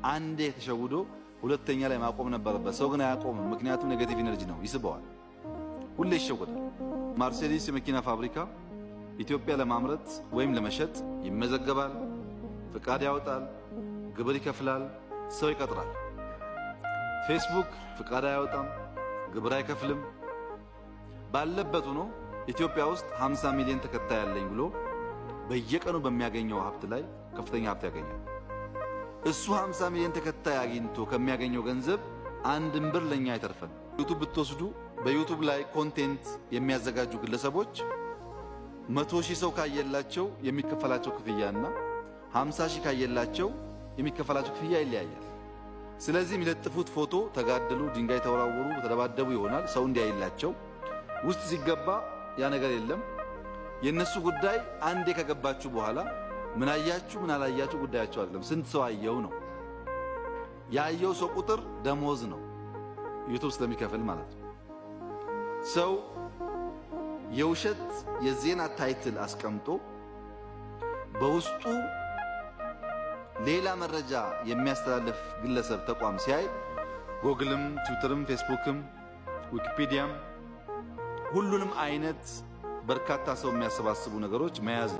አንዴ ተሸውዶ ሁለተኛ ላይ ማቆም ነበረበት። ሰው ግን አያቆምም፣ ምክንያቱም ኔጌቲቭ ኢነርጂ ነው፣ ይስበዋል፣ ሁሌ ይሸወዳል። ማርሴዲስ የመኪና ፋብሪካ ኢትዮጵያ ለማምረት ወይም ለመሸጥ ይመዘገባል፣ ፍቃድ ያወጣል፣ ግብር ይከፍላል፣ ሰው ይቀጥራል። ፌስቡክ ፍቃድ አያወጣም፣ ግብር አይከፍልም። ባለበት ሆኖ ኢትዮጵያ ውስጥ 50 ሚሊዮን ተከታይ ያለኝ ብሎ በየቀኑ በሚያገኘው ሀብት ላይ ከፍተኛ ሀብት ያገኛል። እሱ 50 ሚሊዮን ተከታይ አግኝቶ ከሚያገኘው ገንዘብ አንድም ብር ለኛ አይተርፈን። ዩቲዩብ ብትወስዱ በዩቲዩብ ላይ ኮንቴንት የሚያዘጋጁ ግለሰቦች 100 ሺህ ሰው ካየላቸው የሚከፈላቸው ክፍያና 50 ሺህ ካየላቸው የሚከፈላቸው ክፍያ ይለያያል። ስለዚህ የሚለጥፉት ፎቶ ተጋደሉ፣ ድንጋይ ተወራወሩ፣ ተደባደቡ ይሆናል ሰው እንዲያይላቸው። ውስጥ ሲገባ ያ ነገር የለም። የነሱ ጉዳይ አንዴ ከገባችሁ በኋላ ምን አያችሁ ምን አላያችሁ ጉዳያቸው አይደለም። ስንት ሰው አየው ነው። ያየው ሰው ቁጥር ደሞዝ ነው፣ ዩቲዩብ ስለሚከፍል ማለት ነው። ሰው የውሸት የዜና ታይትል አስቀምጦ በውስጡ ሌላ መረጃ የሚያስተላልፍ ግለሰብ ተቋም ሲያይ ጎግልም፣ ትዊተርም፣ ፌስቡክም፣ ዊኪፒዲያም ሁሉንም አይነት በርካታ ሰው የሚያሰባስቡ ነገሮች መያዝ